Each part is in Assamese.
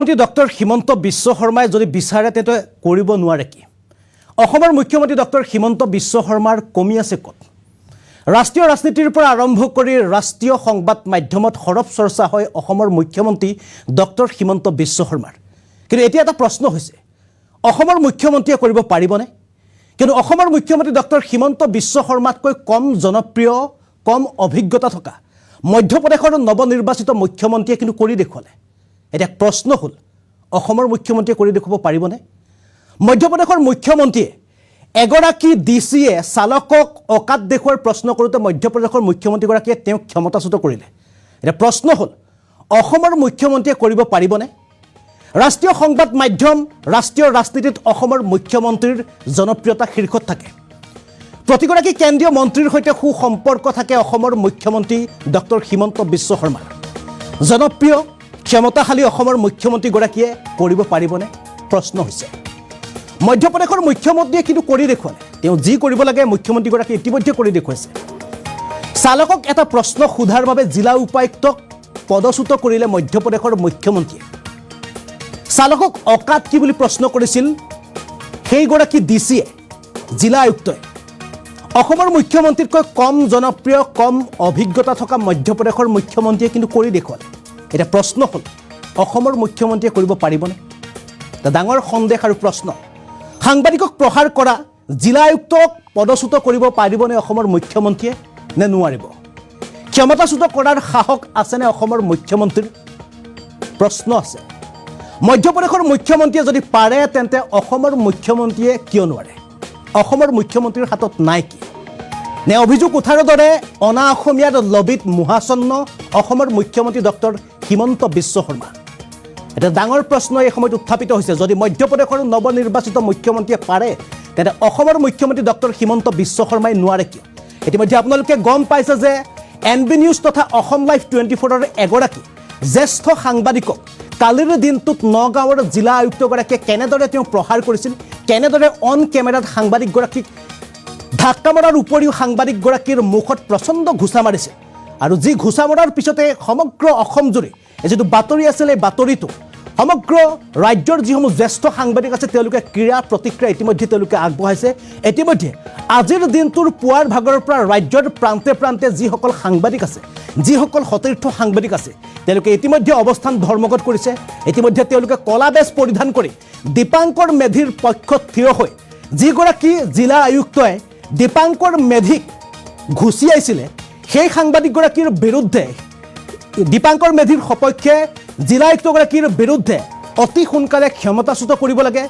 মুখ্যমন্ত্ৰী ডক্টৰ হিমন্ত বিশ্ব শৰ্মাই যদি বিচাৰে তেন্তে কৰিব নোৱাৰে কি? অসমৰ মুখ্যমন্ত্ৰী ডক্টৰ হিমন্ত বিশ্ব শৰ্মাৰ কমি আছে ক'ত? ৰাষ্ট্ৰীয় ৰাজনীতিৰ পৰা আৰম্ভ কৰি ৰাষ্ট্ৰীয় সংবাদ মাধ্যমত সৰব চৰ্চা হয় অসমৰ মুখ্যমন্ত্ৰী ডক্টৰ হিমন্ত বিশ্ব শৰ্মাৰ। কিন্তু এতিয়া এটা প্ৰশ্ন হৈছে, অসমৰ মুখ্যমন্ত্ৰীয়ে কৰিব পাৰিবনে? কিন্তু অসমৰ মুখ্যমন্ত্ৰী ডক্টৰ হিমন্ত বিশ্ব শৰ্মাতকৈ কম জনপ্ৰিয়, কম অভিজ্ঞতা থকা মধ্যপ্ৰদেশৰ নৱনিৰ্বাচিত মুখ্যমন্ত্ৰীয়ে কিন্তু কৰি দেখুৱালে। এতিয়া প্ৰশ্ন হ'ল, অসমৰ মুখ্যমন্ত্ৰীয়ে কৰি দেখুৱাব পাৰিবনে? মধ্যপ্ৰদেশৰ মুখ্যমন্ত্ৰীয়ে এগৰাকী ডিচিয়ে চালকক অকাত দেখুৱাৰ প্ৰশ্ন কৰোঁতে মধ্যপ্ৰদেশৰ মুখ্যমন্ত্ৰীগৰাকীয়ে তেওঁক ক্ষমতাচ্যুত কৰিলে। এতিয়া প্ৰশ্ন হ'ল, অসমৰ মুখ্যমন্ত্ৰীয়ে কৰিব পাৰিবনে? ৰাষ্ট্ৰীয় সংবাদ মাধ্যম, ৰাষ্ট্ৰীয় ৰাজনীতিত অসমৰ মুখ্যমন্ত্ৰীৰ জনপ্ৰিয়তা শীৰ্ষত থাকে। প্ৰতিগৰাকী কেন্দ্ৰীয় মন্ত্ৰীৰ সৈতে সুসম্পৰ্ক থাকে অসমৰ মুখ্যমন্ত্ৰী ডক্টৰ হিমন্ত বিশ্ব শৰ্মাৰ। জনপ্ৰিয় ক্ষমতাশালী অসমৰ মুখ্যমন্ত্ৰীগৰাকীয়ে কৰিব পাৰিবনে? প্ৰশ্ন হৈছে। মধ্যপ্ৰদেশৰ মুখ্যমন্ত্ৰীয়ে কিন্তু কৰি দেখুৱালে। তেওঁ যি কৰিব লাগে মুখ্যমন্ত্ৰীগৰাকীয়ে ইতিমধ্যে কৰি দেখুৱাইছে। চালকক এটা প্ৰশ্ন সোধাৰ বাবে জিলা উপায়ুক্তক পদচ্যুত কৰিলে মধ্যপ্ৰদেশৰ মুখ্যমন্ত্ৰীয়ে। চালকক অকাত কি বুলি প্ৰশ্ন কৰিছিল সেইগৰাকী ডিচিয়ে, জিলা আয়ুক্তই। অসমৰ মুখ্যমন্ত্ৰীতকৈ কম জনপ্ৰিয়, কম অভিজ্ঞতা থকা মধ্যপ্ৰদেশৰ মুখ্যমন্ত্ৰীয়ে কিন্তু কৰি দেখুৱালে। এতিয়া প্ৰশ্ন হ'ল, অসমৰ মুখ্যমন্ত্ৰীয়ে কৰিব পাৰিবনে? এটা ডাঙৰ সন্দেহ আৰু প্ৰশ্ন। সাংবাদিকক প্ৰহাৰ কৰা জিলা আয়ুক্তক পদচ্যুত কৰিব পাৰিবনে অসমৰ মুখ্যমন্ত্ৰীয়ে নে নোৱাৰিব? ক্ষমতাচ্যুত কৰাৰ সাহস আছেনে অসমৰ মুখ্যমন্ত্ৰীৰ? প্ৰশ্ন আছে। মধ্যপ্ৰদেশৰ মুখ্যমন্ত্ৰীয়ে যদি পাৰে তেন্তে অসমৰ মুখ্যমন্ত্ৰীয়ে কিয় নোৱাৰে? অসমৰ মুখ্যমন্ত্ৰীৰ হাতত নাই কি? নে অভিযোগ উঠাৰ দৰে অনা অসমীয়াৰ লবিত মোহাচন্ন অসমৰ মুখ্যমন্ত্ৰী ডক্টৰ হিমন্ত বিশ্ব শৰ্মা? এটা ডাঙৰ প্ৰশ্ন এই সময়ত উত্থাপিত হৈছে। যদি মধ্যপ্ৰদেশৰ নৱনিৰ্বাচিত মুখ্যমন্ত্ৰীয়ে পাৰে তেন্তে অসমৰ মুখ্যমন্ত্ৰী ডক্টৰ হিমন্ত বিশ্ব শৰ্মাই নোৱাৰে কিয়? ইতিমধ্যে আপোনালোকে গম পাইছে যে NB নিউজ তথা অসম লাইভ 24ৰ এগৰাকী জ্যেষ্ঠ সাংবাদিকক কালিৰ দিনটোত নগাঁৱৰ জিলা আয়ুক্তগৰাকীয়ে কেনেদৰে তেওঁ প্ৰহাৰ কৰিছিল, কেনেদৰে অন কেমেৰাত সাংবাদিকগৰাকীক ধাক্কা মৰাৰ উপৰিও সাংবাদিকগৰাকীৰ মুখত প্ৰচণ্ড ঘোচা মাৰিছে। আৰু যি ঘোচা মৰাৰ পিছতে সমগ্ৰ অসম জুৰি যিটো বাতৰি আছিল, এই বাতৰিটো সমগ্ৰ ৰাজ্যৰ যিসমূহ জ্যেষ্ঠ সাংবাদিক আছে তেওঁলোকে ক্ৰীড়া প্ৰতিক্ৰিয়া ইতিমধ্যে তেওঁলোকে আগবঢ়াইছে। ইতিমধ্যে আজিৰ দিনটোৰ পুৱাৰ ভাগৰ পৰা ৰাজ্যৰ প্ৰান্তে প্ৰান্তে যিসকল সাংবাদিক আছে, যিসকল সতীৰ্থ সাংবাদিক আছে, তেওঁলোকে ইতিমধ্যে অৱস্থান ধৰ্মঘট কৰিছে। ইতিমধ্যে তেওঁলোকে কলা বেজ পৰিধান কৰি দীপাংকৰ মেধিৰ পক্ষত থিয় হৈ যিগৰাকী জিলা আয়ুক্তই দীপাংকৰ মেধিক ঘুচিয়াইছিলে সেই সাংবাদিকগৰাকীৰ বিৰুদ্ধে, দীপাংকৰ মেধিৰ সপক্ষে জিলা আয়ুক্তগৰাকীৰ বিৰুদ্ধে অতি সোনকালে ক্ষমতাচ্যুত কৰিব লাগে,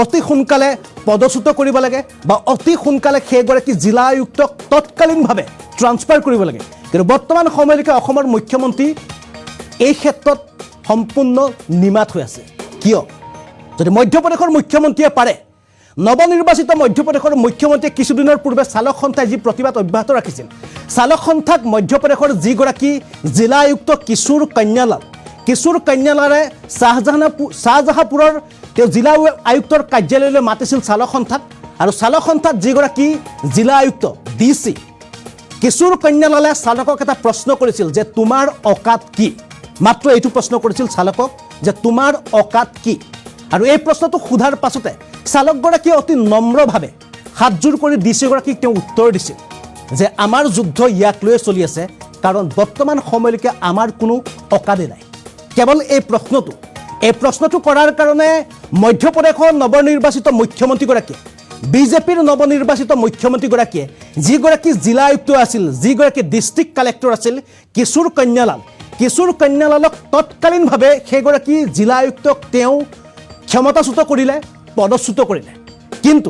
অতি সোনকালে পদচ্যুত কৰিব লাগে বা অতি সোনকালে সেইগৰাকী জিলা আয়ুক্তক তৎকালীনভাৱে ট্ৰান্সফাৰ কৰিব লাগে। কিন্তু বৰ্তমান সময়লৈকে অসমৰ মুখ্যমন্ত্ৰী এই ক্ষেত্ৰত সম্পূৰ্ণ নিমাত হৈ আছে। কিয়? যদি মধ্যপ্ৰদেশৰ মুখ্যমন্ত্ৰীয়ে পাৰে, নৱনিৰ্বাচিত মধ্যপ্ৰদেশৰ মুখ্যমন্ত্ৰীয়ে কিছুদিনৰ পূৰ্বে চালক সন্থাই যি প্ৰতিবাদ অব্যাহত ৰাখিছিল, চালক সন্থাক মধ্যপ্ৰদেশৰ যিগৰাকী জিলা আয়ুক্ত কিশোৰ কন্যালালে শ্বাহজাহাপুৰৰ তেওঁ জিলা আয়ুক্তৰ কাৰ্যালয়লৈ মাতিছিল চালক সন্থাক। আৰু চালক সন্থাত যিগৰাকী জিলা আয়ুক্ত ডিচি কিশোৰ কন্যালালে চালকক এটা প্ৰশ্ন কৰিছিল যে তোমাৰ অকাত কি? মাত্ৰ এইটো প্ৰশ্ন কৰিছিল চালকক যে তোমাৰ অকাত কি? আৰু এই প্ৰশ্নটো সোধাৰ পাছতে চালকগৰাকীয়ে অতি নম্ৰভাৱে হাতযোৰ কৰি ডিচিগৰাকীক তেওঁ উত্তৰ দিছিল যে আমাৰ যুদ্ধ ইয়াক লৈয়ে চলি আছে, কাৰণ বৰ্তমান সময়লৈকে আমাৰ কোনো অকাদে নাই। কেৱল এই প্ৰশ্নটো কৰাৰ কাৰণে মধ্যপ্ৰদেশৰ নৱনিৰ্বাচিত মুখ্যমন্ত্ৰীগৰাকীয়ে, বিজেপিৰ নৱনিৰ্বাচিত মুখ্যমন্ত্ৰীগৰাকীয়ে যিগৰাকী জিলা আয়ুক্ত আছিল, যিগৰাকী ডিষ্ট্ৰিক্ট কালেক্টৰ আছিল কিশোৰ কন্যালালক তৎকালীনভাৱে সেইগৰাকী জিলা আয়ুক্তক তেওঁ ক্ষমতাচ্যুত কৰিলে, পদচ্যুত কৰিলে। কিন্তু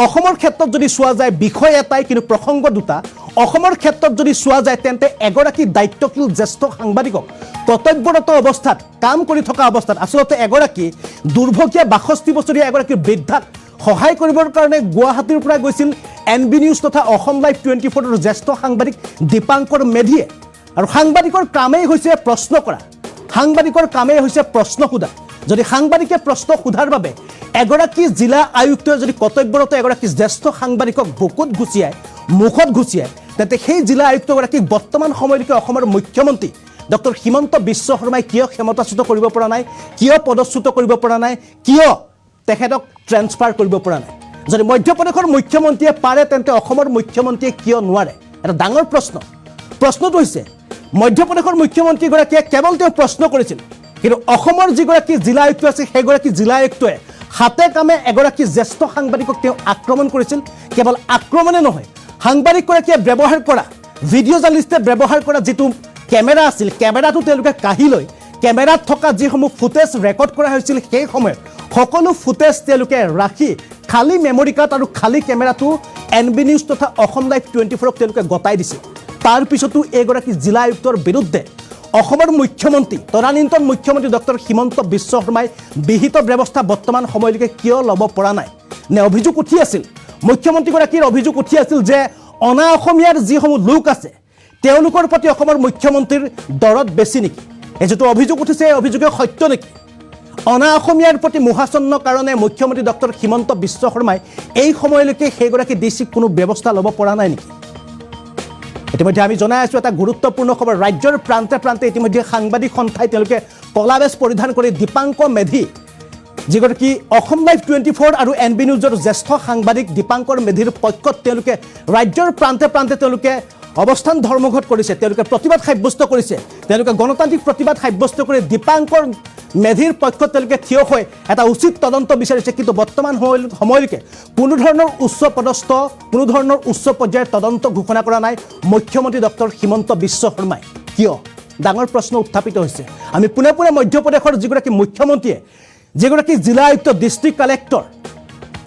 অসমৰ ক্ষেত্ৰত যদি চোৱা যায় বিষয় এটাই, কিন্তু প্ৰসংগ দুটা। অসমৰ ক্ষেত্ৰত যদি চোৱা যায় তেন্তে এগৰাকী দায়িত্বশীল জ্যেষ্ঠ সাংবাদিকক কৰ্তব্যৰত অৱস্থাত কাম কৰি থকা অৱস্থাত আচলতে এগৰাকী দুৰ্ভগীয়া 62 বছৰীয়া এগৰাকী বৃদ্ধাক সহায় কৰিবৰ কাৰণে গুৱাহাটীৰ পৰা গৈছিল NB নিউজ তথা অসম লাইভ 24ৰ জ্যেষ্ঠ সাংবাদিক দীপাংকৰ মেধিয়ে। আৰু সাংবাদিকৰ কামেই হৈছে প্ৰশ্ন কৰা, সাংবাদিকৰ কামেই হৈছে প্ৰশ্ন সোধা। যদি সাংবাদিকে প্ৰশ্ন সোধাৰ বাবে এগৰাকী জিলা আয়ুক্তই যদি কৰ্তব্যৰত এগৰাকী জ্যেষ্ঠ সাংবাদিকক বুকুত ঘুচিয়াই, মুখত ঘুচিয়াই, তেন্তে সেই জিলা আয়ুক্তগৰাকীক বৰ্তমান সময়লৈকে অসমৰ মুখ্যমন্ত্ৰী ডক্টৰ হিমন্ত বিশ্ব শৰ্মাই কিয় ক্ষমতাচ্যুত কৰিব পৰা নাই, কিয় পদচ্যুত কৰিব পৰা নাই, কিয় তেখেতক ট্ৰেন্সফাৰ কৰিব পৰা নাই। যদি মধ্যপ্ৰদেশৰ মুখ্যমন্ত্ৰীয়ে পাৰে তেন্তে অসমৰ মুখ্যমন্ত্ৰীয়ে কিয় নোৱাৰে, এটা ডাঙৰ প্ৰশ্ন। প্ৰশ্নটো হৈছে মধ্যপ্ৰদেশৰ মুখ্যমন্ত্ৰীগৰাকীয়ে কেৱল তেওঁ প্ৰশ্ন কৰিছিল, কিন্তু অসমৰ যিগৰাকী জিলা আয়ুক্ত আছে সেইগৰাকী জিলা আয়ুক্তই হাতে কামে এগৰাকী জ্যেষ্ঠ সাংবাদিকক তেওঁ আক্ৰমণ কৰিছিল। কেৱল আক্ৰমণে নহয়, সাংবাদিকগৰাকীয়ে ব্যৱহাৰ কৰা, ভিডিঅ' জাৰ্নেলিষ্টে ব্যৱহাৰ কৰা যিটো কেমেৰা আছিল, কেমেৰাটো তেওঁলোকে কাঢ়ি লৈ কেমেৰাত থকা যিসমূহ ফুটেজ ৰেকৰ্ড কৰা হৈছিল সেই সময়ত সকলো ফুটেজ তেওঁলোকে ৰাখি খালী মেমৰি কাৰ্ড আৰু খালী কেমেৰাটো NB নিউজ তথা অসম লাইভ 24ক তেওঁলোকে গতাই দিছিল। তাৰ পিছতো এইগৰাকী জিলা আয়ুক্তৰ বিৰুদ্ধে অসমৰ মুখ্যমন্ত্ৰী তদানীন্তন মুখ্যমন্ত্ৰী ডক্টৰ হিমন্ত বিশ্ব শৰ্মাই বিহিত ব্যৱস্থা বৰ্তমান সময়লৈকে কিয় ল'ব পৰা নাই? নে অভিযোগ উঠি আছিল, মুখ্যমন্ত্ৰীগৰাকীৰ অভিযোগ উঠি আছিল যে অনা অসমীয়াৰ যিসমূহ লোক আছে তেওঁলোকৰ প্ৰতি অসমৰ মুখ্যমন্ত্ৰীৰ দৰদ বেছি নেকি? এই যিটো অভিযোগ উঠিছে এই অভিযোগে সত্য নেকি? অনা অসমীয়াৰ প্ৰতি মোহাচন্ন কাৰণে মুখ্যমন্ত্ৰী ডক্টৰ হিমন্ত বিশ্ব শৰ্মাই এই সময়লৈকে সেইগৰাকী ডিচিক কোনো ব্যৱস্থা ল'ব পৰা নাই নেকি? ইতিমধ্যে আমি জনাই আছোঁ এটা গুৰুত্বপূৰ্ণ খবৰ, ৰাজ্যৰ প্ৰান্তে প্ৰান্তে ইতিমধ্যে সাংবাদিক সন্থাই তেওঁলোকে কলা বেজ পৰিধান কৰি দীপাংকৰ মেধি, যিগৰাকী অসম লাইভ 24 আৰু NB নিউজৰ জ্যেষ্ঠ সাংবাদিক দীপাংকৰ মেধিৰ পক্ষত তেওঁলোকে ৰাজ্যৰ প্ৰান্তে প্ৰান্তে তেওঁলোকে অৱস্থান ধৰ্মঘট কৰিছে, তেওঁলোকে প্ৰতিবাদ সাব্যস্ত কৰিছে, তেওঁলোকে গণতান্ত্ৰিক প্ৰতিবাদ সাব্যস্ত কৰি দীপাংকৰ মেধিৰ পক্ষত তেওঁলোকে থিয় হৈ এটা উচিত তদন্ত বিচাৰিছে। কিন্তু বৰ্তমান সময়লৈকে কোনো ধৰণৰ উচ্চ পদস্থ, কোনো ধৰণৰ উচ্চ পৰ্যায়ৰ তদন্ত ঘোষণা কৰা নাই মুখ্যমন্ত্ৰী ডক্টৰ হিমন্ত বিশ্ব শৰ্মাই। কিয়? ডাঙৰ প্ৰশ্ন উত্থাপিত হৈছে। আমি পোনে পোনে মধ্যপ্ৰদেশৰ যিগৰাকী মুখ্যমন্ত্ৰীয়ে, যিগৰাকী জিলা আয়ুক্ত ডিষ্ট্ৰিক্ট কালেক্টৰ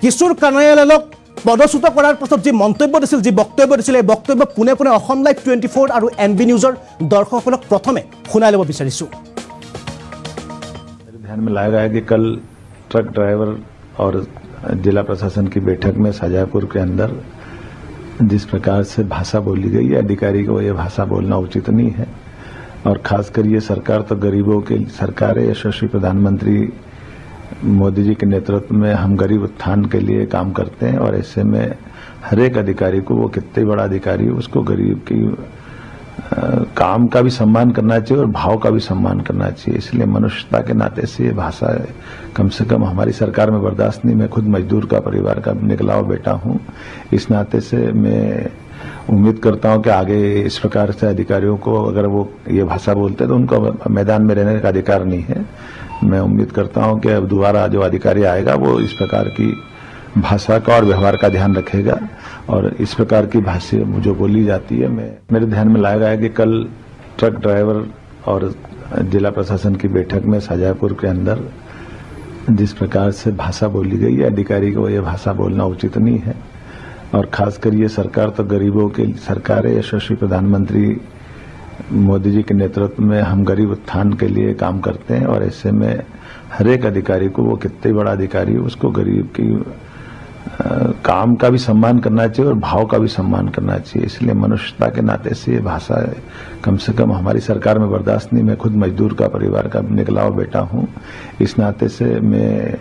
কিশোৰ কানায়ালালক পদচ্যুত কৰাৰ পাছত যি মন্তব্য দিছিল, যি বক্তব্য দিছিল, এই বক্তব্য পোনে পোনে অসম লাইভ 24 আৰু NB নিউজৰ দৰ্শকসকলক প্ৰথমে শুনাই ল'ব বিচাৰিছোঁ। ध्यान में लाया गया कि कल ट्रक ड्राइवर और जिला प्रशासन की बैठक में शाजापुर के अंदर जिस प्रकार से भाषा बोली गई है, अधिकारी को यह भाषा बोलना उचित नहीं है। और खासकर ये सरकार तो गरीबों की सरकार है, यशस्वी प्रधानमंत्री मोदी जी के नेतृत्व में हम गरीब उत्थान के लिए काम करते हैं। और ऐसे में हर एक अधिकारी को, वो कितने बड़ा अधिकारी हो, उसको गरीब की काम का भी सम्मान करना चाहिए और भाव का भी सम्मान करना चाहिए। इसलिए मनुष्यता के नाते से ये भाषा कम से कम हमारी सरकार में बर्दाश्त नहीं। मैं खुद मजदूर का परिवार का निकला हुआ बेटा हूँ, इस नाते से मैं उम्मीद करता हूँ कि आगे इस प्रकार से अधिकारियों को अगर वो ये भाषा बोलते तो उनको मैदान में रहने का अधिकार नहीं है। मैं उम्मीद करता हूँ कि अब दोबारा जो अधिकारी आएगा वो इस प्रकार की भाषा का और व्यवहार का ध्यान रखेगा और इस प्रकार की भाषा जो बोली जाती है, मेरे ध्यान में लाया गया कि कल ट्रक ड्राइवर और जिला प्रशासन की बैठक में शाजापुर के अंदर जिस प्रकार से भाषा बोली गई है, अधिकारी को यह भाषा बोलना उचित नहीं है। और खासकर ये सरकार तो गरीबों की सरकार है, यशस्वी प्रधानमंत्री मोदी जी के नेतृत्व में हम गरीब उत्थान के लिए काम करते हैं। और ऐसे में हर एक अधिकारी को, वो कितने बड़ा अधिकारी हो, उसको गरीब की काम का भी सम्मान करना चाहिए और भाव का भी सम्मान करना चाहिए। इसलिए मनुष्यता के नाते से ये भाषा कम से कम हमारी सरकार में बर्दाश्त नहीं। मैं खुद मजदूर का परिवार का निकला हुआ बेटा हूँ, इस नाते से मैं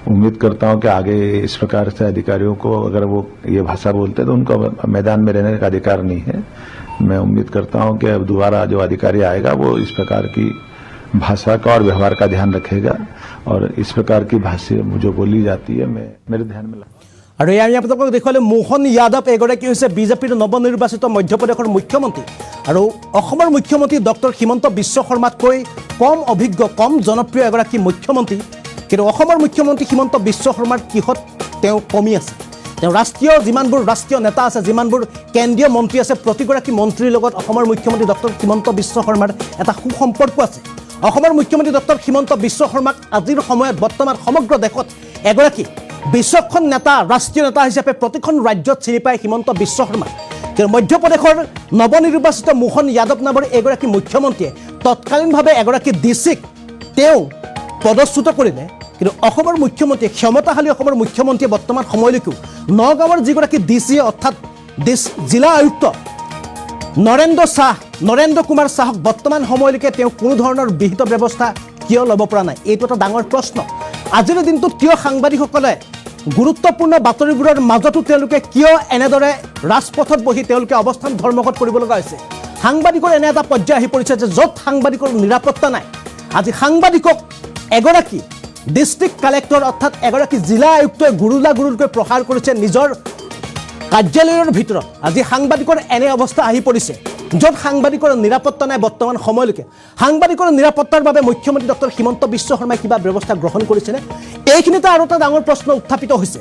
उम्मीद करता हूँ कि आगे इस प्रकार से अधिकारियों को अगर वो ये भाषा बोलते तो उनको मैदान में रहने का अधिकार नहीं है। मैं उम्मीद करता हूँ कि अब दोबारा जो अधिकारी आएगा वो इस प्रकार की भाषा का और व्यवहार का ध्यान रखेगा और इस प्रकार की भाषा जो बोली जाती है, मेरे ध्यान में আৰু এই আমি আপোনালোকক দেখুৱালে মোহন যাদৱ এগৰাকী হৈছে বিজেপিৰ নৱনিৰ্বাচিত মধ্যপ্ৰদেশৰ মুখ্যমন্ত্ৰী আৰু অসমৰ মুখ্যমন্ত্ৰী ডক্টৰ হিমন্ত বিশ্ব শৰ্মাতকৈ কম অভিজ্ঞ, কম জনপ্ৰিয় এগৰাকী মুখ্যমন্ত্ৰী। কিন্তু অসমৰ মুখ্যমন্ত্ৰী হিমন্ত বিশ্ব শৰ্মাৰ কিহত তেওঁ কমি আছে? তেওঁ ৰাষ্ট্ৰীয় যিমানবোৰ ৰাষ্ট্ৰীয় নেতা আছে, যিমানবোৰ কেন্দ্ৰীয় মন্ত্ৰী আছে, প্ৰতিগৰাকী মন্ত্ৰীৰ লগত অসমৰ মুখ্যমন্ত্ৰী ডক্টৰ হিমন্ত বিশ্ব শৰ্মাৰ এটা সুসম্পৰ্ক আছে। অসমৰ মুখ্যমন্ত্ৰী ডক্টৰ হিমন্ত বিশ্ব শৰ্মাক আজিৰ সময়ত বৰ্তমান সমগ্ৰ দেশত এগৰাকী বিচক্ষণ নেতা, ৰাষ্ট্ৰীয় নেতা হিচাপে প্ৰতিখন ৰাজ্যত চিনি পায় হিমন্ত বিশ্ব শৰ্মা। কিন্তু মধ্যপ্ৰদেশৰ নৱনিৰ্বাচিত মোহন যাদৱ নামৰ এগৰাকী মুখ্যমন্ত্ৰীয়ে তৎকালীনভাৱে এগৰাকী ডিচিক তেওঁ পদচ্যুত কৰিলে। কিন্তু অসমৰ মুখ্যমন্ত্ৰীয়ে, ক্ষমতাশালী অসমৰ মুখ্যমন্ত্ৰীয়ে বৰ্তমান সময়লৈকেও নগাঁৱৰ যিগৰাকী ডিচি অৰ্থাৎ জিলা আয়ুক্ত নৰেন্দ্ৰ কুমাৰ চাহক বৰ্তমান সময়লৈকে তেওঁ কোনো ধৰণৰ বিহিত ব্যৱস্থা কিয় ল'ব পৰা নাই? এইটো এটা ডাঙৰ প্ৰশ্ন। আজিৰ দিনটোত কিয় সাংবাদিকসকলে গুৰুত্বপূৰ্ণ বাতৰিবোৰৰ মাজতো তেওঁলোকে কিয় এনেদৰে ৰাজপথত বহি তেওঁলোকে অৱস্থান ধৰ্মঘট কৰিব লগা হৈছে? সাংবাদিকৰ এনে এটা পৰ্যায় আহি পৰিছে যে য'ত সাংবাদিকৰ নিৰাপত্তা নাই আজি সাংবাদিকক এগৰাকী ডিষ্ট্ৰিক্ট কালেক্টৰ অৰ্থাৎ এগৰাকী জিলা আয়ুক্তই গুৰুলকৈ প্ৰহাৰ কৰিছে নিজৰ কাৰ্যালয়ৰ ভিতৰত আজি সাংবাদিকৰ এনে অৱস্থা আহি পৰিছে য'ত সাংবাদিকৰ নিৰাপত্তা নাই বৰ্তমান সময়লৈকে সাংবাদিকৰ নিৰাপত্তাৰ বাবে মুখ্যমন্ত্ৰী ডক্টৰ হিমন্ত বিশ্ব শৰ্মাই কিবা ব্যৱস্থা গ্ৰহণ কৰিছেনে এইখিনিতে আৰু এটা ডাঙৰ প্ৰশ্ন উত্থাপিত হৈছে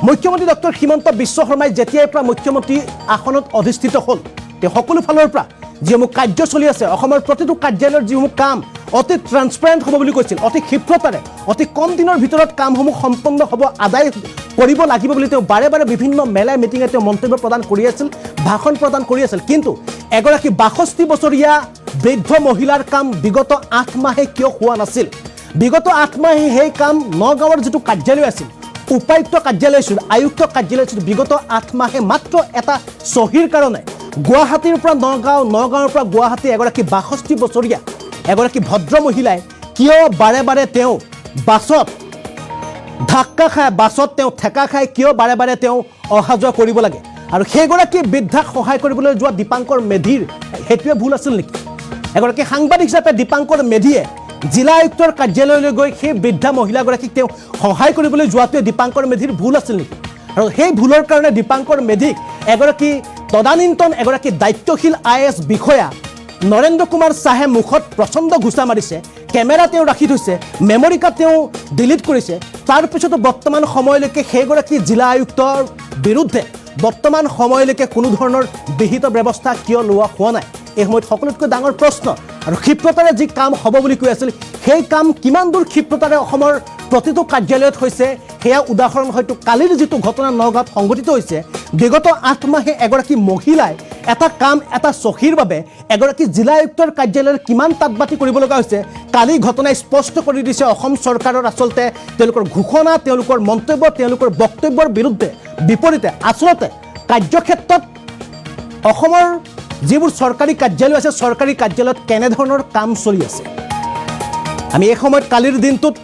মুখ্যমন্ত্ৰী ডক্টৰ হিমন্ত বিশ্ব শৰ্মাই যেতিয়াৰ পৰা মুখ্যমন্ত্ৰী আসনত অধিষ্ঠিত হ'ল তেওঁ সকলো ফালৰ পৰা যিসমূহ কাৰ্য চলি আছে অসমৰ প্ৰতিটো কাৰ্যালয়ৰ যিসমূহ কাম অতি ট্ৰান্সপাৰেণ্ট হ'ব বুলি কৈছিল অতি ক্ষিপ্ৰতাৰে অতি কম দিনৰ ভিতৰত কামসমূহ সম্পন্ন হ'ব আদায় কৰিব লাগিব বুলি তেওঁ বাৰে বাৰে বিভিন্ন মেলাই মিটিঙে তেওঁ মন্তব্য প্ৰদান কৰি আছিল ভাষণ প্ৰদান কৰি আছিল কিন্তু এগৰাকী 62 বছৰীয়া বৃদ্ধ মহিলাৰ কাম বিগত 8 মাহে কিয় হোৱা নাছিল বিগত 8 মাহে সেই কাম নগাঁৱৰ যিটো কাৰ্যালয় আছিল উপায়ুক্ত কাৰ্যালয় আছিল আয়ুক্ত কাৰ্যালয় আছিল বিগত 8 মাহে মাত্ৰ এটা চহীৰ কাৰণে গুৱাহাটীৰ পৰা নগাঁৱৰ পৰা গুৱাহাটী এগৰাকী 62 বছৰীয়া এগৰাকী ভদ্ৰ মহিলাই কিয় বাৰে বাৰে তেওঁ বাছত ধাক্কা খায় বাছত তেওঁ ঠেকা খায় কিয় বাৰে বাৰে তেওঁ অহা যোৱা কৰিব লাগে আৰু সেইগৰাকী বৃদ্ধাক সহায় কৰিবলৈ যোৱা দীপাংকৰ মেধিৰ হেতুৱে ভুল আছিল নেকি এগৰাকী সাংবাদিক হিচাপে দীপাংকৰ মেধিয়ে জিলা আয়ুক্তৰ কাৰ্যালয়লৈ গৈ সেই বৃদ্ধা মহিলাগৰাকীক তেওঁ সহায় কৰিবলৈ যোৱাটোৱে দীপাংকৰ মেধিৰ ভুল আছিল নেকি আৰু সেই ভুলৰ কাৰণে দীপাংকৰ মেধিক এগৰাকী তদানীন্তন এগৰাকী দায়িত্বশীল IAS বিষয়া নৰেন্দ্ৰ কুমাৰ চাহে মুখত প্ৰচণ্ড ঘুচা মাৰিছে কেমেৰা তেওঁ ৰাখি থৈছে মেমৰি কাৰ্ড তেওঁ ডিলিট কৰিছে তাৰ পিছতো বৰ্তমান সময়লৈকে সেইগৰাকী জিলা আয়ুক্তৰ বিৰুদ্ধে বৰ্তমান সময়লৈকে কোনো ধৰণৰ বিহিত ব্যৱস্থা কিয় লোৱা হোৱা নাই এই সময়ত সকলোতকৈ ডাঙৰ প্ৰশ্ন আৰু ক্ষিপ্ৰতাৰে যি কাম হ'ব বুলি কৈ আছিল সেই কাম কিমান দূৰ ক্ষিপ্ৰতাৰে অসমৰ প্ৰতিটো কাৰ্যালয়ত হৈছে সেয়া উদাহৰণ হয়তো কালিৰ যিটো ঘটনা নগাঁৱত সংঘটিত হৈছে বিগত 8 মাহে এগৰাকী মহিলাই এটা কাম এটা চহীৰ বাবে এগৰাকী জিলা আয়ুক্তৰ কাৰ্যালয়ৰ কিমান তাতবাতি কৰিব লগা হৈছে কালি ঘটনাই স্পষ্ট কৰি দিছে অসম চৰকাৰৰ আচলতে তেওঁলোকৰ ঘোষণা তেওঁলোকৰ মন্তব্য তেওঁলোকৰ বক্তব্যৰ বিপৰীতে আচলতে কাৰ্যক্ষেত্ৰত অসমৰ যিবোৰ চৰকাৰী কাৰ্যালয় আছে চৰকাৰী কাৰ্যালয়ত কেনেধৰণৰ কাম চলি আছে আমি এই সময়ত কালিৰ দিনটোত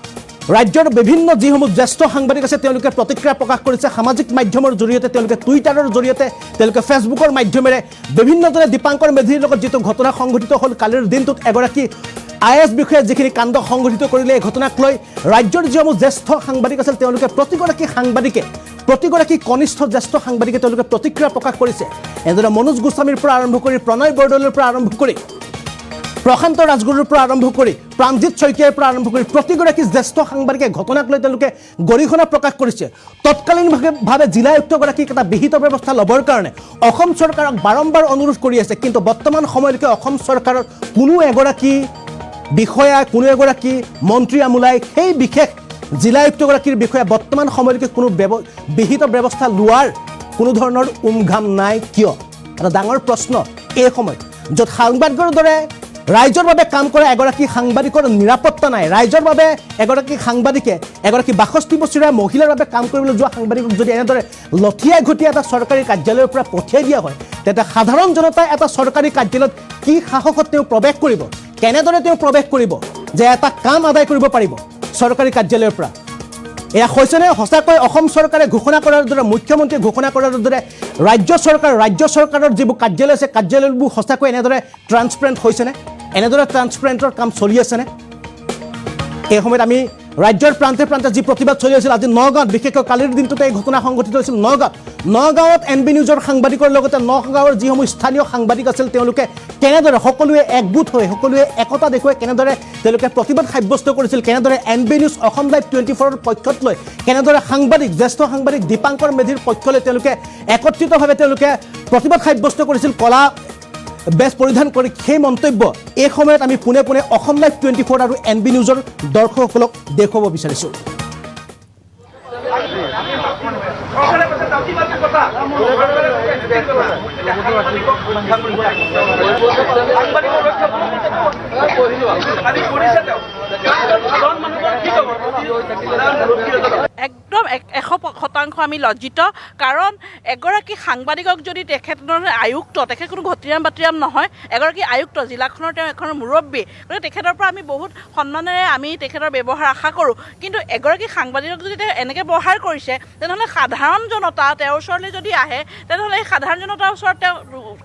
ৰাজ্যৰ বিভিন্ন যিসমূহ জ্যেষ্ঠ সাংবাদিক আছে তেওঁলোকে প্ৰতিক্ৰিয়া প্ৰকাশ কৰিছে সামাজিক মাধ্যমৰ জৰিয়তে তেওঁলোকে টুইটাৰৰ জৰিয়তে তেওঁলোকে ফেচবুকৰ মাধ্যমেৰে বিভিন্নজনে দীপাংকৰ মেধিৰ লগত যিটো ঘটনা সংঘটিত হ'ল কালিৰ দিনটোত এগৰাকী IAS বিষয়ে যিখিনি কাণ্ড সংঘটিত কৰিলে এই ঘটনাক লৈ ৰাজ্যৰ যিসমূহ জ্যেষ্ঠ সাংবাদিক আছিল তেওঁলোকে প্ৰতিগৰাকী কনিষ্ঠ জ্যেষ্ঠ সাংবাদিকে তেওঁলোকে প্ৰতিক্ৰিয়া প্ৰকাশ কৰিছে এজনে মনোজ গোস্বামীৰ পৰা আৰম্ভ কৰি প্ৰণয় বৰদলৈৰ পৰা আৰম্ভ কৰি প্ৰশান্ত ৰাজগুৰুৰ পৰা আৰম্ভ কৰি প্ৰাণজিৎ শইকীয়াৰ পৰা আৰম্ভ কৰি প্ৰতিগৰাকী জ্যেষ্ঠ সাংবাদিকে ঘটনাক লৈ তেওঁলোকে গৰিহণা প্ৰকাশ কৰিছে তৎকালীনভাৱে জিলা আয়ুক্তগৰাকীক এটা বিহিত ব্যৱস্থা ল'বৰ কাৰণে অসম চৰকাৰক বাৰম্বাৰ অনুৰোধ কৰি আছে কিন্তু বৰ্তমান সময়লৈকে অসম চৰকাৰৰ কোনো এগৰাকী বিষয়া কোনো এগৰাকী মন্ত্ৰী আমোলাই সেই বিশেষ জিলা আয়ুক্তগৰাকীৰ বিষয়ে বৰ্তমান সময়লৈকে কোনো বিহিত ব্যৱস্থা লোৱাৰ কোনো ধৰণৰ উমঘাম নাই কিয় এটা ডাঙৰ প্ৰশ্ন এই সময়ত য'ত সাংবাদিকৰ দৰে ৰাইজৰ বাবে কাম কৰা এগৰাকী সাংবাদিকৰ নিৰাপত্তা নাই ৰাইজৰ বাবে এগৰাকী সাংবাদিকে এগৰাকী 62 বছৰীয়া মহিলাৰ বাবে কাম কৰিবলৈ যোৱা সাংবাদিকক যদি এনেদৰে লঠিয়াই ঘটিয়াই এটা চৰকাৰী কাৰ্যালয়ৰ পৰা পঠিয়াই দিয়া হয় তেতিয়া সাধাৰণ জনতাই এটা চৰকাৰী কাৰ্যালয়ত কি সাহসত তেওঁ প্ৰৱেশ কৰিব কেনেদৰে তেওঁ প্ৰৱেশ কৰিব যে এটা কাম আদায় কৰিব পাৰিব চৰকাৰী কাৰ্যালয়ৰ পৰা এয়া হৈছেনে সঁচাকৈ অসম চৰকাৰে ঘোষণা কৰাৰ দৰে মুখ্যমন্ত্ৰীয়ে ঘোষণা কৰাৰ দৰে ৰাজ্য চৰকাৰৰ যিবোৰ কাৰ্যালয় আছে কাৰ্যালয়বোৰ সঁচাকৈ এনেদৰে ট্ৰান্সপাৰেণ্ট হৈছেনে এনেদৰে ট্ৰান্সপাৰেণ্টৰ কাম চলি আছেনে এই সময়ত আমি ৰাজ্যৰ প্ৰান্তে প্ৰান্তে যি প্ৰতিবাদ চলি আছিল আজি নগাঁৱত বিশেষকৈ কালিৰ দিনটোতে এই ঘটনা সংঘটিত হৈছিল নগাঁৱত NB নিউজৰ সাংবাদিকৰ লগতে নগাঁৱৰ যিসমূহ স্থানীয় সাংবাদিক আছিল তেওঁলোকে কেনেদৰে সকলোৱে একগোট হৈ সকলোৱে একতা দেখুৱাই কেনেদৰে তেওঁলোকে প্ৰতিবাদ সাব্যস্ত কৰিছিল কেনেদৰে NB নিউজ অসম লাইভ 24ৰ পক্ষত লৈ কেনেদৰে জ্যেষ্ঠ সাংবাদিক দীপাংকৰ মেধিৰ পক্ষলৈ তেওঁলোকে একত্ৰিতভাৱে তেওঁলোকে প্ৰতিবাদ সাব্যস্ত কৰিছিল কলা বেছ পৰিধান কৰি সেই মন্তব্য এই সময়ত আমি পোনে পোনে অসম লাইভ 24 আৰু NB নিউজৰ দৰ্শকসকলক দেখুৱাব বিচাৰিছোঁ একদম 100% 100% আমি লজ্জিত কাৰণ এগৰাকী সাংবাদিকক যদি তেখেতৰ আয়ুক্ত তেখেত কোনো ঘটিৰাম বাতিৰাম নহয় এগৰাকী আয়ুক্ত জিলাখনৰ তেওঁ এখন মুৰব্বী গতিকে তেখেতৰ পৰা আমি বহুত সন্মানেৰে আমি তেখেতৰ ব্যৱহাৰ আশা কৰোঁ কিন্তু এগৰাকী সাংবাদিকক যদি তেওঁ এনেকৈ ব্যৱহাৰ কৰিছে তেনেহ'লে সাধাৰণ জনতা তেওঁৰ ওচৰলৈ যদি আহে তেনেহ'লে এই সাধাৰণ জনতাৰ ওচৰত তেওঁ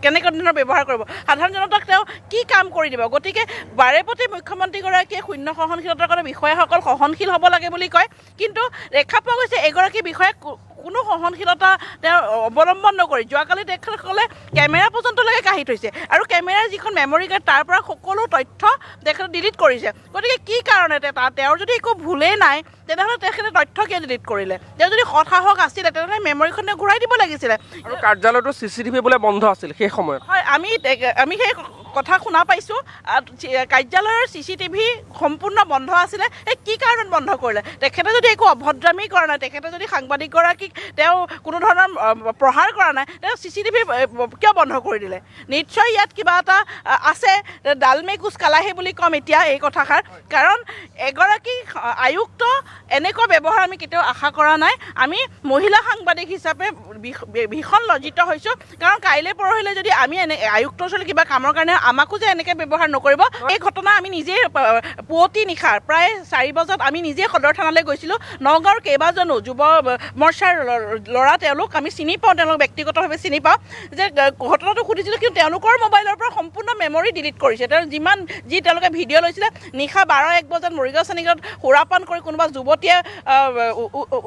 কেনেকুৱা ধৰণৰ ব্যৱহাৰ কৰিব সাধাৰণ জনতাক তেওঁ কি কাম কৰি দিব গতিকে বাৰে প্ৰতি মুখ্যমন্ত্ৰীগৰাকীয়ে শূন্য সহনশীলতাৰ কাৰণে বিষয়াসকল সহনশীল হ'ব লাগে বুলি কয় কিন্তু দেখা পোৱা গৈছে এগৰাকী বিষয়াক কোনো সহনশীলতা তেওঁ অৱলম্বন নকৰি যোৱাকালি তেখেতসকলে কেমেৰা পৰ্যন্তলৈকে কাঢ়ি থৈছে আৰু কেমেৰাৰ যিখন মেমৰি কাৰ্ড তাৰ পৰা সকলো তথ্য তেখেতে ডিলিট কৰিছে গতিকে কি কাৰণে তেওঁৰ যদি একো ভুলেই নাই তেনেহ'লে তেখেতে তথ্য কিয় ডিলিট কৰিলে তেওঁ যদি সৎসাহস আছিলে তেনেহ'লে মেমৰিখন ঘূৰাই দিব লাগিছিলে আৰু কাৰ্যালয়টো CCTV বোলে বন্ধ আছিল সেই সময়ত হয় আমি সেই কথা শুনা পাইছোঁ কাৰ্যালয়ৰ CCTV সম্পূৰ্ণ বন্ধ আছিলে এই কি কাৰণত বন্ধ কৰিলে তেখেতে যদি একো অভদ্ৰামি কৰা নাই তেখেতে যদি সাংবাদিকগৰাকীক তেওঁ কোনো ধৰণৰ প্ৰহাৰ কৰা নাই তেওঁ CCTV কিয় বন্ধ কৰি দিলে নিশ্চয় ইয়াত কিবা এটা আছে ডালমে কুচ কালাহে বুলি ক'ম এতিয়া এই কথাষাৰ কাৰণ এগৰাকী আয়ুক্ত এনেকুৱা ব্যৱহাৰ আমি কেতিয়াও আশা কৰা নাই আমি মহিলা সাংবাদিক হিচাপে ভীষণ লজ্জিত হৈছোঁ কাৰণ কাইলৈ পৰহিলৈ যদি আমি আয়ুক্তৰ ওচৰলৈ কিবা কামৰ কাৰণে আমাকো যে এনেকৈ ব্যৱহাৰ নকৰিব এই ঘটনা আমি নিজেই পুৱতি নিশাৰ প্ৰায় 4 বজাত আমি নিজেই সদৰ থানালৈ গৈছিলোঁ নগাঁৱৰ কেইবাজনো যুৱ মৰ্চাৰ ল'ৰা তেওঁলোক আমি চিনি পাওঁ তেওঁলোক ব্যক্তিগতভাৱে চিনি পাওঁ যে ঘটনাটো সুধিছিলোঁ কিন্তু তেওঁলোকৰ মোবাইলৰ পৰা সম্পূৰ্ণ মেমৰি ডিলিট কৰিছে তেওঁ যি তেওঁলোকে ভিডিঅ' লৈছিলে নিশা 12-1 বজাত মৰিগাঁও চেনিগত সুৰাপান কৰি কোনোবা যুৱতীয়ে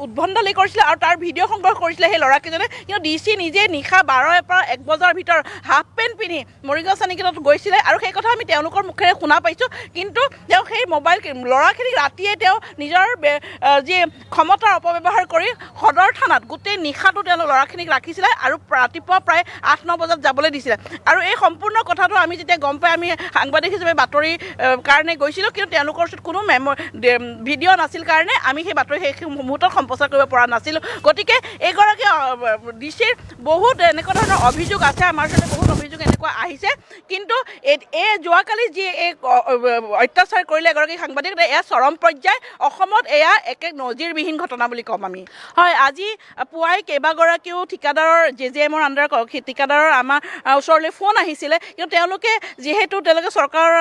উদ্ভণ্ডালি কৰিছিলে আৰু তাৰ ভিডিঅ' সংগ্ৰহ কৰিছিলে সেই ল'ৰাকেইজনে কিন্তু DC নিজে নিশা 12 পৰা 1 বজাৰ ভিতৰত হাফ পেণ্ট পিন্ধি মৰিগাঁও চেনিগত গৈছিলে আৰু সেই কথা আমি তেওঁলোকৰ মুখেৰে শুনা পাইছোঁ কিন্তু তেওঁ সেই মোবাইল ল'ৰাখিনিক ৰাতিয়ে তেওঁ নিজৰ যি ক্ষমতাৰ অপব্যৱহাৰ কৰি সদৰ থানাত গোটেই নিশাটো তেওঁ ল'ৰাখিনিক ৰাখিছিলে আৰু ৰাতিপুৱা প্ৰায় 8-9 বজাত যাবলৈ দিছিলে আৰু এই সম্পূৰ্ণ কথাটো আমি যেতিয়া গম পাই আমি সাংবাদিক হিচাপে বাতৰি কাৰণে গৈছিলোঁ কিন্তু তেওঁলোকৰ ওচৰত কোনো ভিডিঅ' নাছিল কাৰণে আমি সেই বাতৰি সেই মুহূৰ্তত সম্প্ৰচাৰ কৰিব পৰা নাছিলোঁ গতিকে এইগৰাকী DCৰ বহুত এনেকুৱা ধৰণৰ অভিযোগ আছে আমাৰ ওচৰত বহুত অভিযোগ এনেকুৱা আহিছে কিন্তু এই যোৱাকালি যি এই অত্যাচাৰ কৰিলে এগৰাকী সাংবাদিক এয়া চৰম পৰ্যায় অসমত এয়া একে নজিৰবিহীন ঘটনা বুলি ক'ম আমি হয় আজি পুৱাই কেইবাগৰাকীও ঠিকাদাৰৰ JJMৰ আণ্ডাৰ ঠিকাদাৰৰ আমাৰ ওচৰলৈ ফোন আহিছিলে কিন্তু তেওঁলোকে যিহেতু চৰকাৰৰ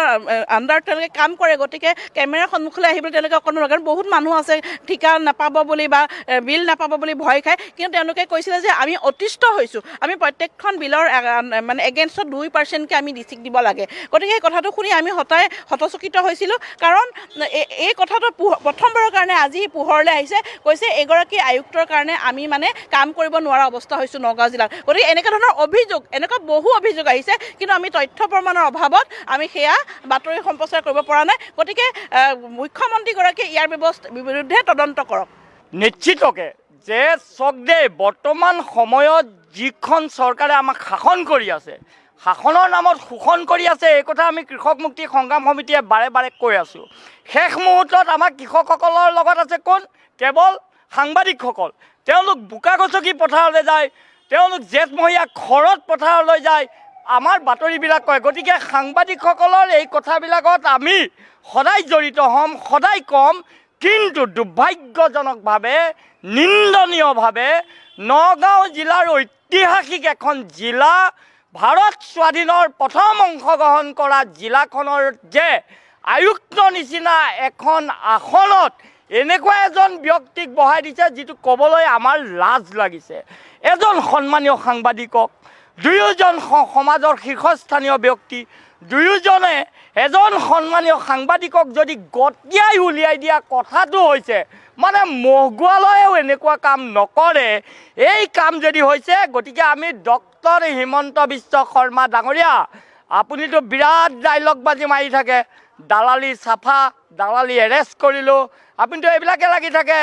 আণ্ডাৰত তেওঁলোকে কাম কৰে গতিকে কেমেৰাৰ সন্মুখলৈ আহিবলৈ তেওঁলোকে অকণমান কাৰণ বহুত মানুহ আছে ঠিকা নাপাব বুলি বা বিল নাপাব বুলি ভয় খায় কিন্তু তেওঁলোকে কৈছিলে যে আমি অতিষ্ঠ হৈছোঁ আমি প্ৰত্যেকখন বিলৰ মানে এগেইনষ্টত 2%কৈ আমি ডিচিক দিব লাগে গতিকে এই কথাটো শুনি আমি হতচকিত হৈছিলোঁ কাৰণ এই কথাটো প্ৰথমবাৰৰ কাৰণে আজি পোহৰলৈ আহিছে কৈছে এগৰাকী আয়ুক্তৰ কাৰণে আমি মানে কাম কৰিব নোৱাৰা অৱস্থা হৈছোঁ নগাঁও জিলাত গতিকে এনেকুৱা ধৰণৰ অভিযোগ এনেকুৱা বহু অভিযোগ আহিছে কিন্তু আমি তথ্য প্ৰমাণৰ অভাৱত আমি সেয়া বাতৰি সম্প্ৰচাৰ কৰিব পৰা নাই গতিকে মুখ্যমন্ত্ৰীগৰাকীয়ে ইয়াৰ বিৰুদ্ধে তদন্ত কৰক নিশ্চিতকে যে চক দে বৰ্তমান সময়ত যিখন চৰকাৰে আমাক শাসন কৰি আছে শাসনৰ নামত শোষণ কৰি আছে এই কথা আমি কৃষক মুক্তি সংগ্ৰাম সমিতিয়ে বাৰে বাৰে কৈ আছোঁ শেষ মুহূৰ্তত আমাৰ কৃষকসকলৰ লগত আছে কোন কেৱল সাংবাদিকসকল তেওঁলোক বোকা গছকি পথাৰলৈ যায় তেওঁলোক জেঠমহীয়া ঘৰত পথাৰলৈ যায় আমাৰ বাতৰিবিলাক কয় গতিকে সাংবাদিকসকলৰ এই কথাবিলাকত আমি সদায় জড়িত হ'ম সদায় ক'ম কিন্তু দুৰ্ভাগ্যজনকভাৱে নিন্দনীয়ভাৱে নগাঁও জিলাৰ ঐতিহাসিক এখন জিলা ভাৰত স্বাধীনৰ প্ৰথম অংশগ্ৰহণ কৰা জিলাখনৰ যে আয়ুক্ত নিচিনা এখন আসনত এনেকুৱা এজন ব্যক্তিক বহাই দিছে যিটো ক'বলৈ আমাৰ লাজ লাগিছে এজন সন্মানীয় সাংবাদিকক দুয়োজন সমাজৰ শীৰ্ষস্থানীয় ব্যক্তি দুয়োজনে এজন সন্মানীয় সাংবাদিকক যদি গতিয়াই উলিয়াই দিয়া কথাটো হৈছে মানে মহগোৱালয়েও এনেকুৱা কাম নকৰে এই কাম যদি হৈছে গতিকে আমি ডক্টৰ হিমন্ত বিশ্ব শৰ্মা ডাঙৰীয়া আপুনিতো বিৰাট ডাইলগ বাজি মাৰি থাকে দালালি চাফা দালালি এৰেষ্ট কৰিলোঁ আপুনিতো এইবিলাকে লাগি থাকে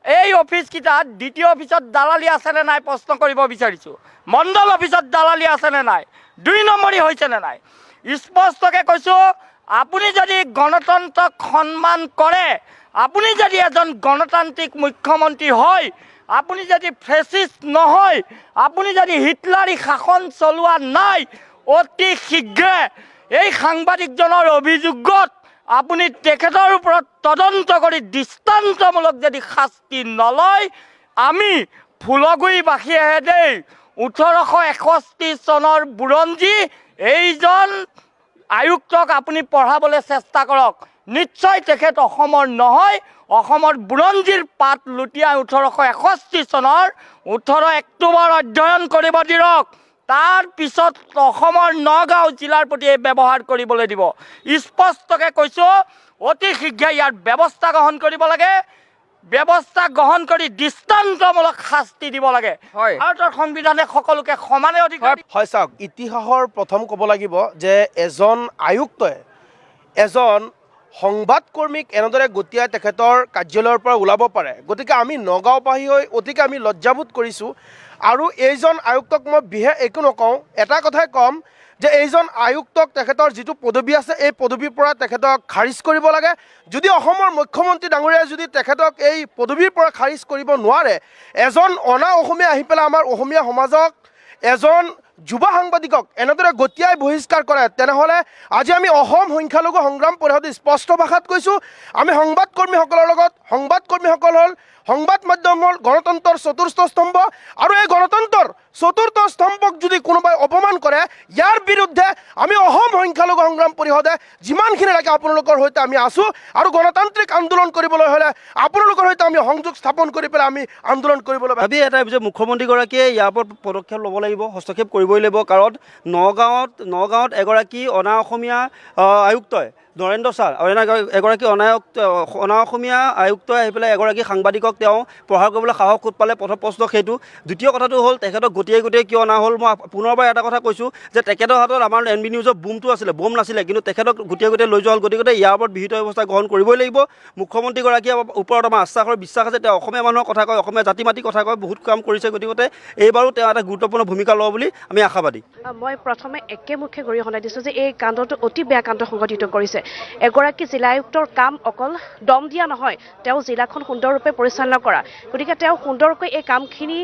এই অফিচকেইটাত দ্বিতীয় অফিচত দালালি আছেনে নাই প্ৰশ্ন কৰিব বিচাৰিছোঁ মণ্ডল অফিচত দালালি আছেনে নাই 2 নম্বৰী হৈছেনে নাই স্পষ্টকৈ কৈছোঁ আপুনি যদি গণতন্ত্ৰক সন্মান কৰে আপুনি যদি এজন গণতান্ত্ৰিক মুখ্যমন্ত্ৰী হয় আপুনি যদি ফেচিষ্ট নহয় আপুনি যদি হিটলাৰী শাসন চলোৱা নাই অতি শীঘ্ৰে এই সাংবাদিকজনৰ অভিযোগত আপুনি তেখেতৰ ওপৰত তদন্ত কৰি দৃষ্টান্তমূলক যদি শাস্তি নলয় আমি ফুলগুৰিবাসীয়েহে দেই 1861 চনৰ বুৰঞ্জী এইজন আয়ুক্তক আপুনি পঢ়াবলৈ চেষ্টা কৰক নিশ্চয় তেখেত অসমৰ নহয় অসমৰ বুৰঞ্জীৰ পাত লুটিয়াই 1861 চনৰ 18 অক্টোবৰ অধ্যয়ন কৰিব দিয়ক তাৰ পিছত অসমৰ নগাঁও জিলাৰ প্ৰতি এই ব্যৱহাৰ কৰিবলৈ দিব স্পষ্টকৈ কৈছোঁ অতি শীঘ্ৰে ইয়াৰ ব্যৱস্থা গ্ৰহণ কৰিব লাগে ব্যৱস্থা গ্ৰহণ কৰি দৃষ্টান্তমূলক শাস্তি দিব লাগে হয়। ভাৰতৰ সংবিধানে সকলোকে সমানে অধিকাৰ হয় চাওক ইতিহাসৰ প্ৰথম ক'ব লাগিব যে এজন আয়ুক্তই এজন সংবাদকৰ্মীক এনেদৰে গতিয়াই তেখেতৰ কাৰ্যালয়ৰ পৰা ওলাব পাৰে গতিকে আমি নগাঁওবাসী হৈ অতিকে আমি লজ্জাবোধ কৰিছোঁ আৰু এইজন আয়ুক্তক মই বিশেষ একো নকওঁ এটা কথাই ক'ম যে এইজন আয়ুক্তক তেখেতৰ যিটো পদবী আছে এই পদবীৰ পৰা তেখেতক খাৰিজ কৰিব লাগে যদি অসমৰ মুখ্যমন্ত্ৰী ডাঙৰীয়াই যদি তেখেতক এই পদবীৰ পৰা খাৰিজ কৰিব নোৱাৰে এজন অনা অসমীয়া আহি পেলাই আমাৰ অসমীয়া সমাজক এজন যুৱ সাংবাদিকক এনেদৰে গতিয়াই বহিষ্কাৰ কৰে তেনেহ'লে আজি আমি অসম সংখ্যালঘু সংগ্ৰাম পৰিষদে স্পষ্ট ভাষাত কৈছোঁ আমি সংবাদকৰ্মীসকলৰ লগত সংবাদকৰ্মীসকল হ'ল সংবাদ মাধ্যম হ'ল গণতন্ত্ৰৰ চতুৰ্থ স্তম্ভ আৰু এই গণতন্ত্ৰৰ চতুৰ্থ স্তম্ভক যদি কোনোবাই অপমান কৰে ইয়াৰ বিৰুদ্ধে আমি অসম সংখ্যালঘু সংগ্ৰাম পৰিষদে যিমানখিনি লাগে আপোনালোকৰ সৈতে আমি আছোঁ আৰু গণতান্ত্ৰিক আন্দোলন কৰিবলৈ হ'লে আপোনালোকৰ সৈতে আমি সংযোগ স্থাপন কৰি পেলাই আমি আন্দোলন কৰিবলৈ ভাবি এটাই যে মুখ্যমন্ত্ৰীগৰাকীয়ে ইয়াৰ ওপৰত পদক্ষেপ ল'ব লাগিব হস্তক্ষেপ কৰিবই লাগিব কাৰণ নগাঁৱত এগৰাকী অনা অসমীয়া আয়ুক্তই নৰেন্দ্ৰ ছাৰ আৰু এগৰাকী অনা অসমীয়া আয়ুক্তই আহি পেলাই এগৰাকী সাংবাদিকক তেওঁ প্ৰহাৰ কৰিবলৈ সাহস ক'ত পালে প্ৰথম প্ৰশ্ন সেইটো দ্বিতীয় কথাটো হ'ল তেখেতক গোটেই কিয় অনা হ'ল মই পুনৰবাৰ এটা কথা কৈছোঁ যে তেখেতৰ হাতত আমাৰ NB নিউজৰ বুমটো আছিলে বম নাছিলে কিন্তু তেখেতক গোটেই লৈ যোৱা হ'ল গতিকে ইয়াৰ ওপৰত বিহিত ব্যৱস্থা গ্ৰহণ কৰিবই লাগিব মুখ্যমন্ত্ৰীগৰাকীৰ ওপৰত আমাৰ আশ্বাসৰ বিশ্বাস আছে তেওঁ অসমীয়া মানুহৰ কথা কয় অসমীয়া জাতি মাতি কথা কয় বহুত কাম কৰিছে গতিকে এইবাৰো তেওঁ এটা গুৰুত্বপূৰ্ণ ভূমিকা লওঁ বুলি আমি আশাবাদী মই প্ৰথমে একেমুখে গৰিহণা দিছোঁ যে এই কাণ্ডটো অতি বেয়া কাণ্ড সংঘটিত কৰিছে এগৰাকী জিলা আয়ুক্তৰ কাম অকল দম দিয়া নহয় তেওঁ জিলাখন সুন্দৰৰূপে পৰিচালনা কৰা গতিকে তেওঁ সুন্দৰকৈ এই কামখিনি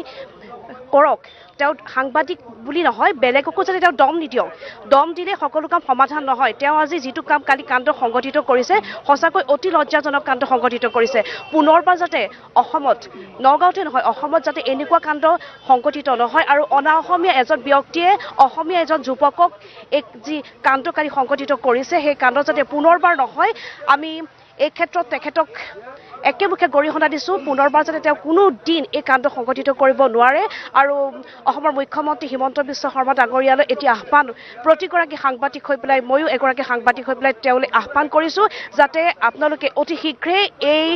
কৰক তেওঁ সাংবাদিক বুলি নহয় বেলেগকো যাতে তেওঁ দম নিদিয়ক দম দিলে সকলো কাম সমাধান নহয় তেওঁ আজি যিটো কাম কালি কাণ্ড সংঘটিত কৰিছে সঁচাকৈ অতি লজ্জাজনক কাণ্ড সংঘটিত কৰিছে পুনৰবাৰ যাতে অসমত নগাঁৱতে নহয় অসমত যাতে এনেকুৱা কাণ্ড সংঘটিত নহয় আৰু অনা অসমীয়া এজন ব্যক্তিয়ে অসমীয়া এজন যুৱকক এক যি কাণ্ড কালি সংঘটিত কৰিছে সেই কাণ্ড যাতে পুনৰবাৰ নহয় আমি এই ক্ষেত্ৰত তেখেতক একেমুখে গৰিহণা দিছোঁ পুনৰবাৰ যাতে তেওঁ কোনো দিন এই কাণ্ড সংঘটিত কৰিব নোৱাৰে আৰু অসমৰ মুখ্যমন্ত্ৰী হিমন্ত বিশ্ব শৰ্মা ডাঙৰীয়ালৈ এতিয়া আহ্বান প্ৰতিগৰাকী সাংবাদিক হৈ পেলাই ময়ো এগৰাকী সাংবাদিক হৈ পেলাই তেওঁলৈ আহ্বান কৰিছোঁ যাতে আপোনালোকে অতি শীঘ্ৰে এই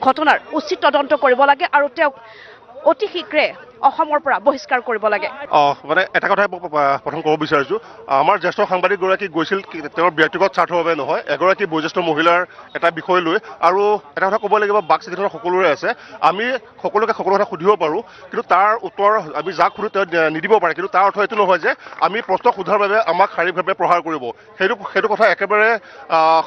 ঘটনাৰ উচিত তদন্ত কৰিব লাগে আৰু তেওঁক অতি শীঘ্ৰে অসমৰ পৰা বহিষ্কাৰ কৰিব লাগে মানে এটা কথাই প্ৰথম ক'ব বিচাৰিছোঁ আমাৰ জ্যেষ্ঠ সাংবাদিকগৰাকী গৈছিল তেওঁৰ ব্যক্তিগত স্বাৰ্থৰ বাবে নহয় এগৰাকী বয়োজ্যেষ্ঠ মহিলাৰ এটা বিষয় লৈ আৰু এটা কথা ক'ব লাগিব বাক স্বাধীনতা সকলোৰে আছে আমি সকলোকে সকলো কথা সুধিব পাৰোঁ কিন্তু তাৰ উত্তৰ আমি যাক সুধো তেওঁ নিদিব পাৰে কিন্তু তাৰ অৰ্থ এইটো নহয় যে আমি প্ৰশ্ন সোধাৰ বাবে আমাক শাৰীৰিকভাৱে প্ৰহাৰ কৰিব সেইটো কথা একেবাৰে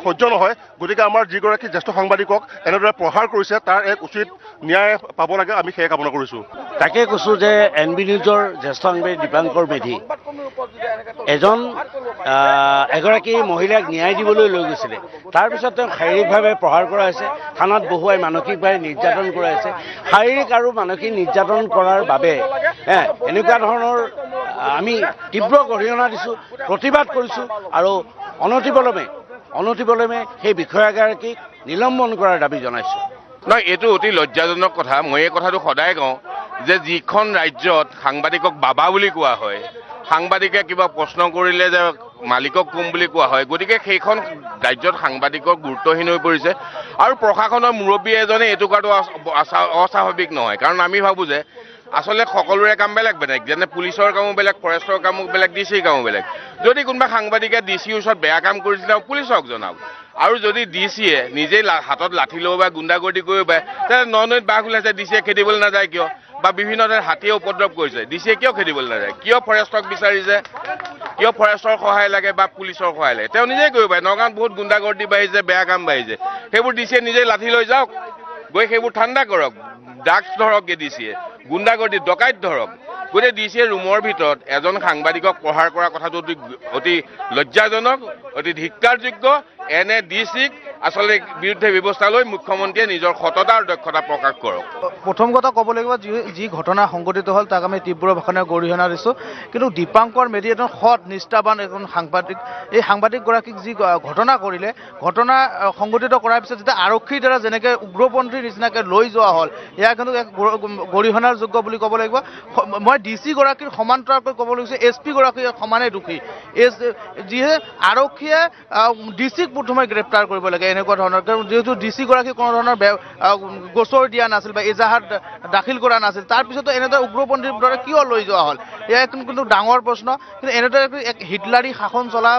সহ্য নহয় গতিকে আমাৰ যিগৰাকী জ্যেষ্ঠ সাংবাদিকক এনেদৰে প্ৰহাৰ কৰিছে তাৰ এক উচিত ন্যায় পাব লাগে আমি সেয়া কামনা কৰিছোঁ তাকে কৈছোঁ যে NB নিউজৰ জ্যেষ্ঠ সাংবাদিক দীপাংকৰ মেধি এগৰাকী মহিলাক ন্যায় দিবলৈ লৈ গৈছিলে তাৰপিছত তেওঁক শাৰীৰিকভাৱে প্ৰহাৰ কৰা হৈছে থানাত বহুৱাই মানসিকভাৱে নিৰ্যাতন কৰা হৈছে শাৰীৰিক আৰু মানসিক নিৰ্যাতন কৰাৰ বাবে এনেকুৱা ধৰণৰ আমি তীব্ৰ গৰিহণা দিছোঁ প্ৰতিবাদ কৰিছোঁ আৰু অনতিপলমে সেই বিষয়াগৰাকীক নিলম্বন কৰাৰ দাবী জনাইছোঁ নহয় এইটো অতি লজ্জাজনক কথা মই এই কথাটো সদায় কওঁ যে যিখন ৰাজ্যত সাংবাদিকক বাবা বুলি কোৱা হয় সাংবাদিকে কিবা প্ৰশ্ন কৰিলে যে মালিকক কম বুলি কোৱা হয় গতিকে সেইখন ৰাজ্যত সাংবাদিকক গুৰুত্বহীন হৈ পৰিছে আৰু প্ৰশাসনৰ মুৰব্বী এজনে এইটো কৰাটো অস্বাভাৱিক নহয় কাৰণ আমি ভাবোঁ যে আচলতে সকলোৰে কাম বেলেগ যেনে পুলিচৰ কামো বেলেগ ফৰেষ্টৰ কামো বেলেগ DCৰ কামো বেলেগ যদি কোনোবা সাংবাদিকে DCৰ ওচৰত বেয়া কাম কৰিছিলে পুলিচক জনাওক আৰু যদি DCয়ে নিজেই হাতত লাঠি ল'ব বা গুণ্ডাগৰ্দি কৰিব পাৰে তেন্তে নৈত বাঘ ওলাইছে DCয়ে খেদিবলৈ নাযায় কিয় বা বিভিন্ন ধৰণৰ হাতীয়ে উপদ্ৰৱ কৰিছে DCয়ে কিয় খেদিবলৈ নাযায় কিয় ফৰেষ্টক বিচাৰিছে কিয় ফৰেষ্টৰ সহায় লাগে বা পুলিচৰ সহায় লাগে তেওঁ নিজেই কৰিব পাৰে নগাঁৱত বহুত গুণ্ডাগৰ্দি বাঢ়িছে বেয়া কাম বাঢ়িছে সেইবোৰ DCয়ে নিজেই লাঠি লৈ যাওক গৈ সেইবোৰ ঠাণ্ডা কৰক ড্ৰাগছ ধৰক DCয়ে গুণ্ডাগৰ্দি ডকাইত ধৰক গতিকে DCয়ে ৰুমৰ ভিতৰত এজন সাংবাদিকক প্ৰহাৰ কৰা কথাটো অতি লজ্জাজনক অতি ধিক্কাৰযোগ্য এনে ডিচিক আচলতে বিৰুদ্ধে ব্যৱস্থা লৈ মুখ্যমন্ত্ৰীয়ে নিজৰ সততা আৰু দক্ষতা প্ৰকাশ কৰক। প্ৰথম কথা ক'ব লাগিব যি ঘটনা সংঘটিত হ'ল তাক আমি তীব্ৰ ভাষণে গৰিহণা দিছোঁ, কিন্তু দীপাংকৰ মেধি এজন সৎ নিষ্ঠাবান এজন সাংবাদিক, এই সাংবাদিকগৰাকীক যি ঘটনা কৰিলে, ঘটনা সংঘটিত কৰাৰ পিছত যেতিয়া আৰক্ষীৰ দ্বাৰা যেনেকৈ উগ্ৰপন্থীৰ নিচিনাকৈ লৈ যোৱা হ'ল, এয়া কিন্তু এক গৰিহণাৰ যোগ্য বুলি ক'ব লাগিব। মই DC গৰাকীৰ সমান্তৰালকৈ ক'ব লাগিছে SP গৰাকী সমানে দোষী। যিহে আৰক্ষীয়ে ডিচিক প্ৰথমে গ্ৰেপ্তাৰ কৰিব লাগে এনেকুৱা ধৰণৰ, যিহেতু DC গৰাকী কোনো ধৰণৰ গোচৰ দিয়া নাছিল বা এজাহাৰ দাখিল কৰা নাছিল, তাৰপিছতো এনেদৰে উগ্ৰপন্থীৰ দৰে কিয় লৈ যোৱা হ'ল, এয়া কিন্তু ডাঙৰ প্ৰশ্ন। কিন্তু এনেদৰে এক হিটলাৰী শাসন চলা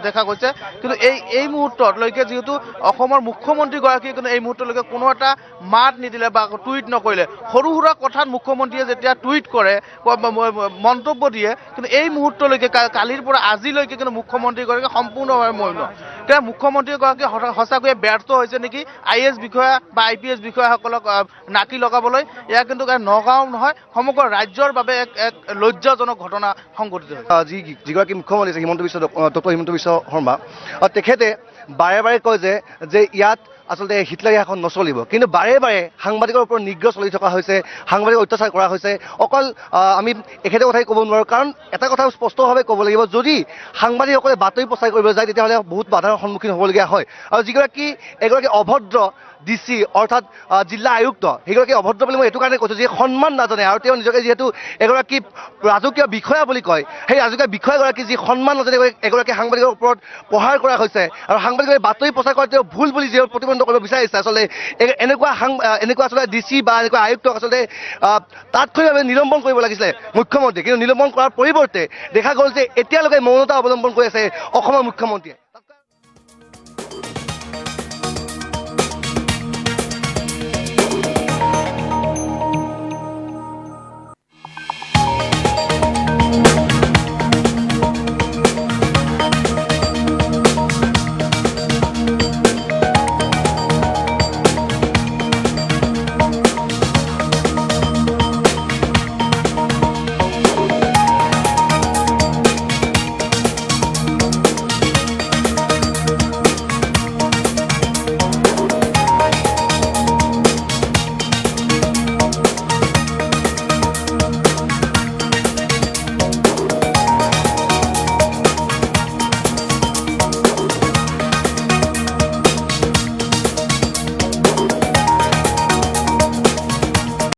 দেখা গৈছে। কিন্তু এই মুহূৰ্তলৈকে যিহেতু অসমৰ মুখ্যমন্ত্ৰীগৰাকীয়ে কিন্তু এই মুহূৰ্তলৈকে কোনো এটা মাত নিদিলে বা টুইট নকৰিলে। সৰু সুৰা কথাত মুখ্যমন্ত্ৰীয়ে যেতিয়া টুইট কৰে, মন্তব্য দিয়ে, কিন্তু এই মুহূৰ্তলৈকে কালিৰ পৰা আজিলৈকে কিন্তু মুখ্যমন্ত্ৰীগৰাকী সম্পূৰ্ণভাৱে মৌন। এতিয়া মুখ্যমন্ত্ৰীগৰাকী সঁচাকৈয়ে ব্যৰ্থ হৈছে নেকি IAS বিষয়া বা IPS বিষয়াসকলক নাকি লগাবলৈ। এয়া কিন্তু নগাঁও নহয়, সমগ্ৰ ৰাজ্যৰ বাবে এক লজ্জাজনক ঘটনা সংঘটিত হৈছে। যিগৰাকী মুখ্যমন্ত্ৰী আছে ডক্টৰ হিমন্ত বিশ্ব শৰ্মা, তেখেতে বাৰে বাৰে কয় যে ইয়াত আচলতে হিটলাৰী শাসন নচলিব, কিন্তু বাৰে বাৰে সাংবাদিকৰ ওপৰত নিগ্ৰহ চলি থকা হৈছে, সাংবাদিক অত্যাচাৰ কৰা হৈছে। অকল আমি একেটা কথাই ক'ব নোৱাৰোঁ, কাৰণ এটা কথা স্পষ্টভাৱে ক'ব লাগিব, যদি সাংবাদিকসকলে বাতৰি প্ৰচাৰ কৰিব যায় তেতিয়াহ'লে বহুত বাধাৰ সন্মুখীন হ'বলগীয়া হয়। আৰু এগৰাকী অভদ্ৰ DC অৰ্থাৎ জিলা আয়ুক্ত, সেইগৰাকী অভদ্ৰ বুলি মই এইটো কাৰণে কৈছোঁ যে সন্মান নাজানে, আৰু তেওঁ নিজকে যিহেতু এগৰাকী ৰাজকীয় বিষয়া বুলি কয়, সেই ৰাজকীয় বিষয়াগৰাকী যি সন্মান নাজানে এগৰাকী সাংবাদিকৰ ওপৰত প্ৰহাৰ কৰা হৈছে, আৰু সাংবাদিকে বাতৰি প্ৰচাৰ কৰা তেওঁ ভুল বুলি যিহেতু প্ৰতিবন্ধ কৰিব বিচাৰিছে। আচলতে এনেকুৱা আচলতে DC বা এনেকুৱা আয়ুক্তক আচলতে তাৎক্ষণিকভাৱে নিলম্বন কৰিব লাগিছিলে মুখ্যমন্ত্ৰী, কিন্তু নিলম্বন কৰাৰ পৰিৱৰ্তে দেখা গ'ল যে এতিয়ালৈকে মৌনতা অৱলম্বন কৰি আছে অসমৰ মুখ্যমন্ত্ৰীয়ে।